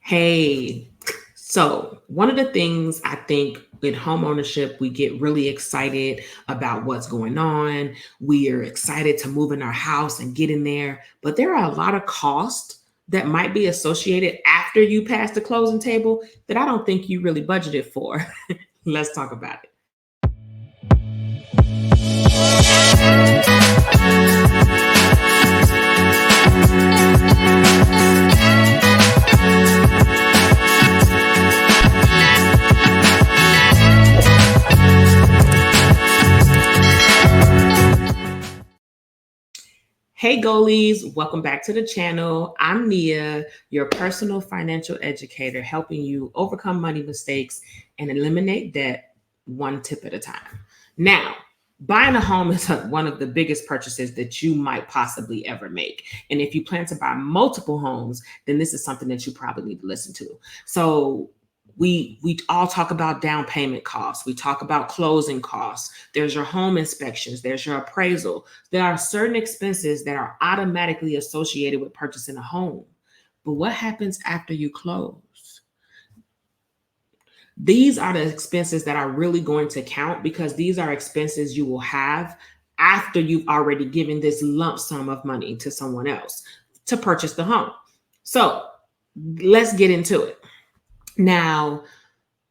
Hey, so one of the things I think in home ownership, we get really excited about what's going on. We are excited to move in our house and get in there, but there are a lot of costs that might be associated after you pass the closing table that I don't think you really budgeted for. Let's talk about it. Hey goalies, welcome back to the channel. I'm Nia, your personal financial educator, helping you overcome money mistakes and eliminate debt one tip at a time. Now, buying a home is one of the biggest purchases that you might possibly ever make. And if you plan to buy multiple homes, then this is something that you probably need to listen to. So we all talk about down payment costs. We talk about closing costs. There's your home inspections. There's your appraisal. There are certain expenses that are automatically associated with purchasing a home. But what happens after you close? These are the expenses that are really going to count because these are expenses you will have after you've already given this lump sum of money to someone else to purchase the home. So let's get into it. Now,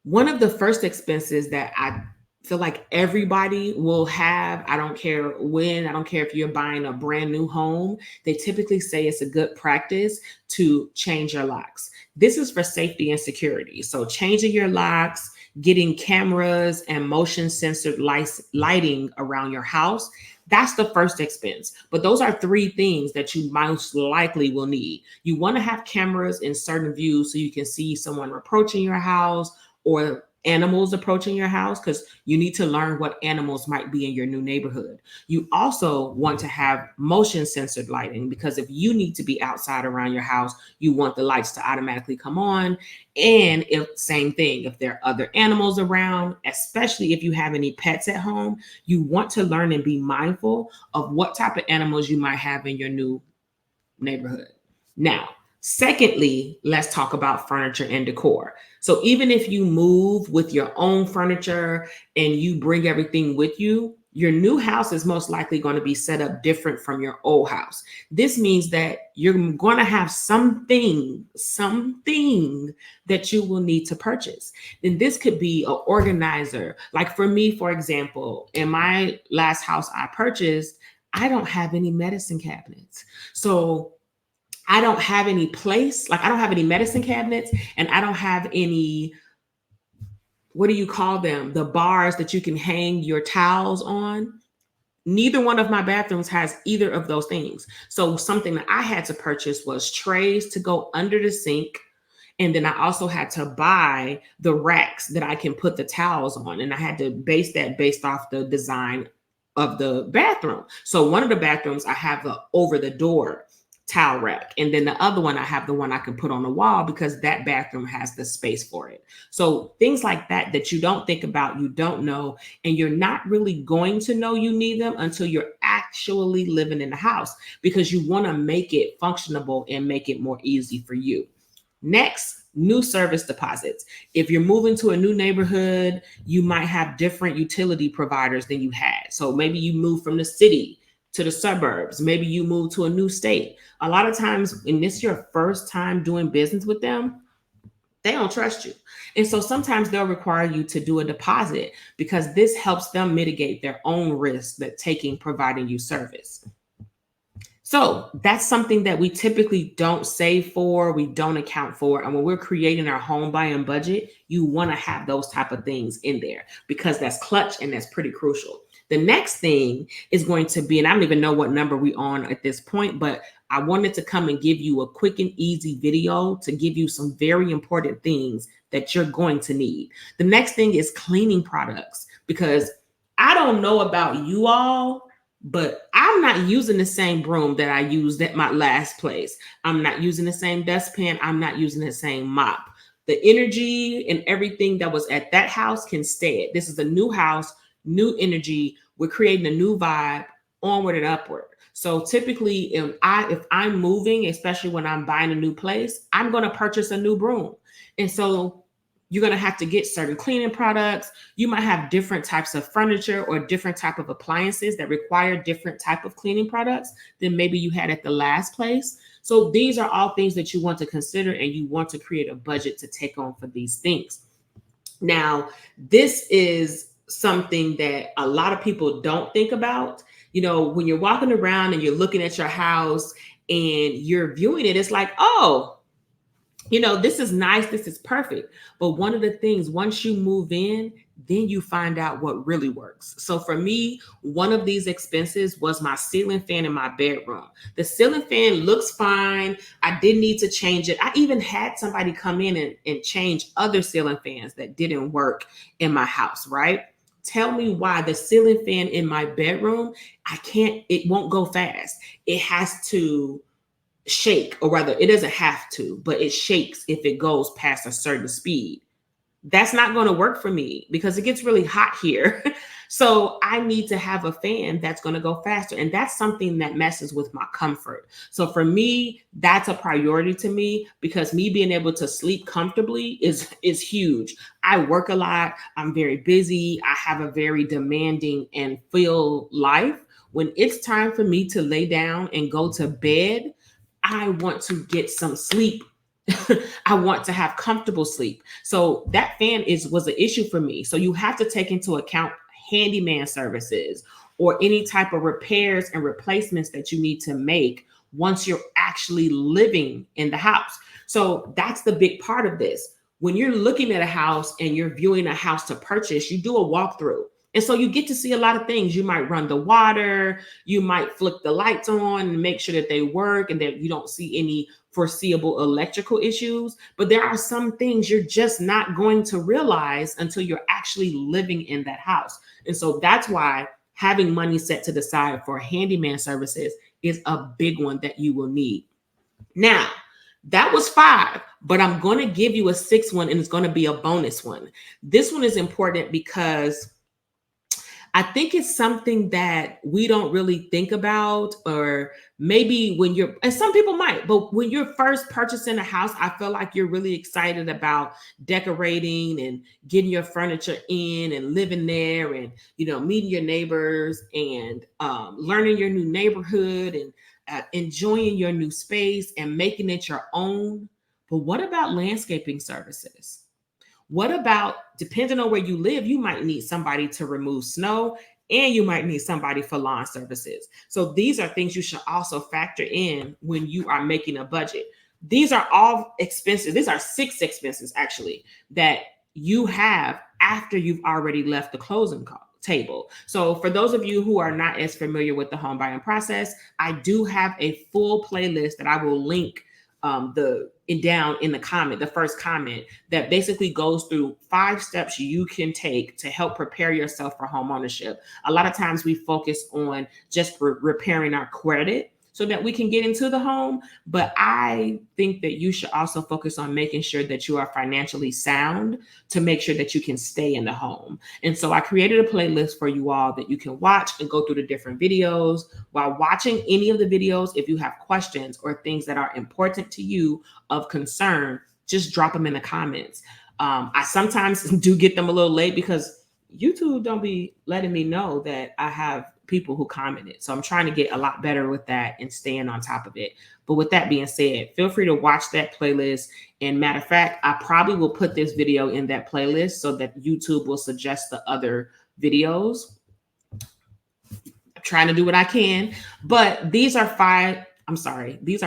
one of the first expenses that I feel like everybody will have, I don't care when, I don't care if you're buying a brand new home, they typically say it's a good practice to change your locks. This is for safety and security. So changing your locks, getting cameras and motion censored lighting around your house, that's the first expense. But those are three things that you most likely will need. You want to have cameras in certain views so you can see someone approaching your house or animals approaching your house because you need to learn what animals might be in your new neighborhood. You also want to have motion censored lighting because if you need to be outside around your house, you want the lights to automatically come on. And if same thing, if there are other animals around, especially if you have any pets at home, you want to learn and be mindful of what type of animals you might have in your new neighborhood. Now, secondly, let's talk about furniture and decor. So even if you move with your own furniture and you bring everything with you, your new house is most likely going to be set up different from your old house. This means that you're going to have something that you will need to purchase. And this could be an organizer. Like for me, for example, in my last house I purchased, I don't have any medicine cabinets. So I don't have any place, like I don't have any medicine cabinets and I don't have any, what do you call them? The bars that you can hang your towels on. Neither one of my bathrooms has either of those things. So something that I had to purchase was trays to go under the sink. And then I also had to buy the racks that I can put the towels on. And I had to base that based off the design of the bathroom. So one of the bathrooms, I have the over the door towel rack. And then the other one, I have the one I can put on the wall because that bathroom has the space for it. So things like that, that you don't think about, you don't know, and you're not really going to know you need them until you're actually living in the house because you want to make it functionable and make it more easy for you. Next, new service deposits. If you're moving to a new neighborhood, you might have different utility providers than you had. So maybe you move from the city to the suburbs. Maybe you move to a new state. A lot of times, when this is your first time doing business with them, they don't trust you. And so sometimes they'll require you to do a deposit because this helps them mitigate their own risk that taking providing you service. So that's something that we typically don't save for, we don't account for. And when we're creating our home buying budget, you want to have those type of things in there because that's clutch and that's pretty crucial. The next thing is going to be, and I don't even know what number we on at this point, but I wanted to come and give you a quick and easy video to give you some very important things that you're going to need. The next thing is cleaning products because I don't know about you all, but I'm not using the same broom that I used at my last place. I'm not using the same dustpan. I'm not using the same mop. The energy and everything that was at that house can stay. This is a new house, new energy. We're creating a new vibe, onward and upward. So typically, if I'm moving, especially when I'm buying a new place, I'm going to purchase a new broom. And so you're going to have to get certain cleaning products. You might have different types of furniture or different type of appliances that require different type of cleaning products than maybe you had at the last place. So these are all things that you want to consider, and you want to create a budget to take on for these things. Now, this is something that a lot of people don't think about. When you're walking around and you're looking at your house and you're viewing it, it's like, oh, this is nice, this is perfect. But one of the things, once you move in, then you find out what really works. So for me, one of these expenses was my ceiling fan in my bedroom. The ceiling fan looks fine. I didn't need to change it. I even had somebody come in and change other ceiling fans that didn't work in my house, right? Tell me why the ceiling fan in my bedroom, it won't go fast. It has to shake, or rather, it doesn't have to, but it shakes if it goes past a certain speed. That's not going to work for me because it gets really hot here. So I need to have a fan that's going to go faster. And that's something that messes with my comfort. So for me, that's a priority to me, because me being able to sleep comfortably is huge. I work a lot. I'm very busy. I have a very demanding and full life. When it's time for me to lay down and go to bed, I want to get some sleep. I want to have comfortable sleep. So that fan was an issue for me. So you have to take into account handyman services or any type of repairs and replacements that you need to make once you're actually living in the house. So that's the big part of this. When you're looking at a house and you're viewing a house to purchase, you do a walkthrough. And so you get to see a lot of things. You might run the water, you might flick the lights on and make sure that they work and that you don't see any foreseeable electrical issues. But there are some things you're just not going to realize until you're actually living in that house. And so that's why having money set to the side for handyman services is a big one that you will need. Now, that was 5, but I'm going to give you a 6th one, and it's going to be a bonus one. This one is important because I think it's something that we don't really think about, or maybe and some people might, but when you're first purchasing a house, I feel like you're really excited about decorating and getting your furniture in and living there and, meeting your neighbors and learning your new neighborhood and enjoying your new space and making it your own. But what about landscaping services? What about, depending on where you live, you might need somebody to remove snow, and you might need somebody for lawn services. So these are things you should also factor in when you are making a budget. These are all expenses. These are 6 expenses actually that you have after you've already left the closing table. So for those of you who are not as familiar with the home buying process, I do have a full playlist that I will link down in the first comment, that basically goes through 5 steps you can take to help prepare yourself for home ownership. A lot of times we focus on just repairing our credit so that we can get into the home. But I think that you should also focus on making sure that you are financially sound to make sure that you can stay in the home. And so I created a playlist for you all that you can watch and go through the different videos. While watching any of the videos, if you have questions or things that are important to you of concern, just drop them in the comments. I sometimes do get them a little late because YouTube don't be letting me know that I have people who commented. So I'm trying to get a lot better with that and staying on top of it. But with that being said, feel free to watch that playlist. And matter of fact, I probably will put this video in that playlist so that YouTube will suggest the other videos. I'm trying to do what I can, but these are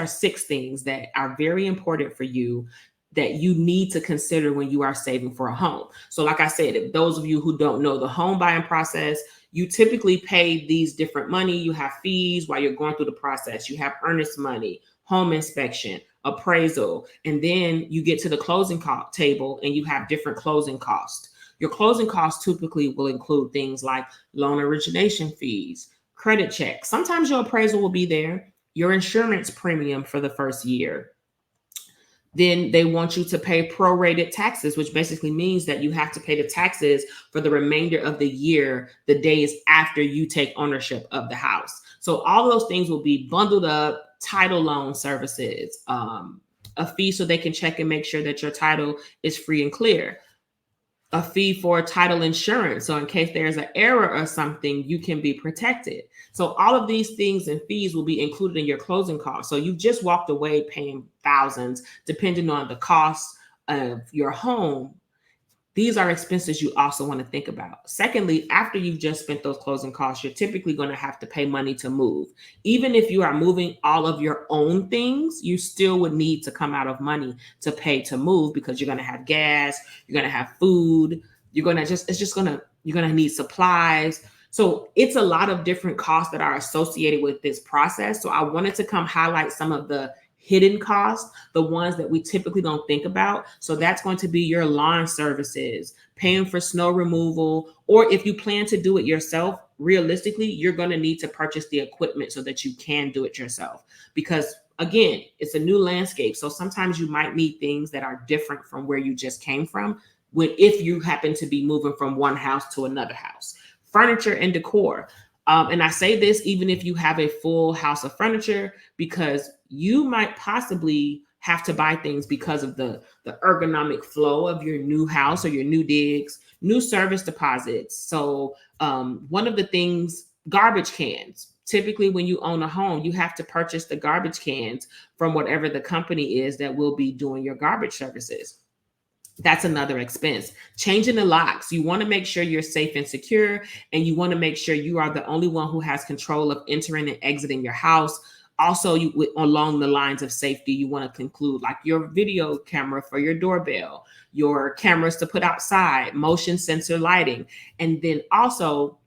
6 things that are very important for you that you need to consider when you are saving for a home. So like I said, if those of you who don't know the home buying process, you typically pay these different money. You have fees while you're going through the process. You have earnest money, home inspection, appraisal, and then you get to the closing table and you have different closing costs. Your closing costs typically will include things like loan origination fees, credit checks. Sometimes your appraisal will be there, your insurance premium for the first year, Then they want you to pay prorated taxes, which basically means that you have to pay the taxes for the remainder of the year, the days after you take ownership of the house. So all of those things will be bundled up. Title loan services, a fee so they can check and make sure that your title is free and clear, a fee for title insurance. So in case there's an error or something, you can be protected. So all of these things and fees will be included in your closing costs. So you just walked away paying thousands, depending on the cost of your home. These are expenses you also want to think about. Secondly, after you've just spent those closing costs, you're typically going to have to pay money to move. Even if you are moving all of your own things, you still would need to come out of money to pay to move, because you're going to have gas, you're going to have food, you're going to need supplies. So it's a lot of different costs that are associated with this process. So I wanted to come highlight some of the hidden costs, the ones that we typically don't think about. So that's going to be your lawn services, paying for snow removal, or if you plan to do it yourself, realistically, you're going to need to purchase the equipment so that you can do it yourself. Because again, it's a new landscape. So sometimes you might need things that are different from where you just came from, if you happen to be moving from one house to another house. Furniture and decor. And I say this even if you have a full house of furniture, because you might possibly have to buy things because of the ergonomic flow of your new house or your new digs, new service deposits. So one of the things, garbage cans. Typically, when you own a home, you have to purchase the garbage cans from whatever the company is that will be doing your garbage services. That's another expense. Changing the locks. You want to make sure you're safe and secure, and you want to make sure you are the only one who has control of entering and exiting your house. Also, along the lines of safety, you want to conclude like your video camera for your doorbell, your cameras to put outside, motion sensor lighting. And then also,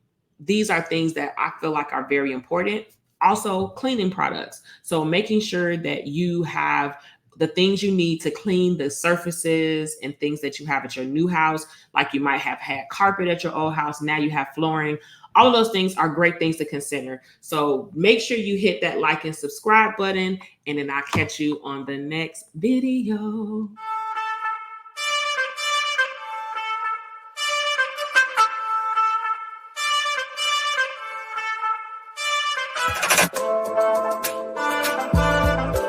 these are things that I feel like are very important. Also, cleaning products. So making sure that you have the things you need to clean the surfaces and things that you have at your new house. Like you might have had carpet at your old house, now you have flooring. All of those things are great things to consider. So make sure you hit that like and subscribe button, and then I'll catch you on the next video.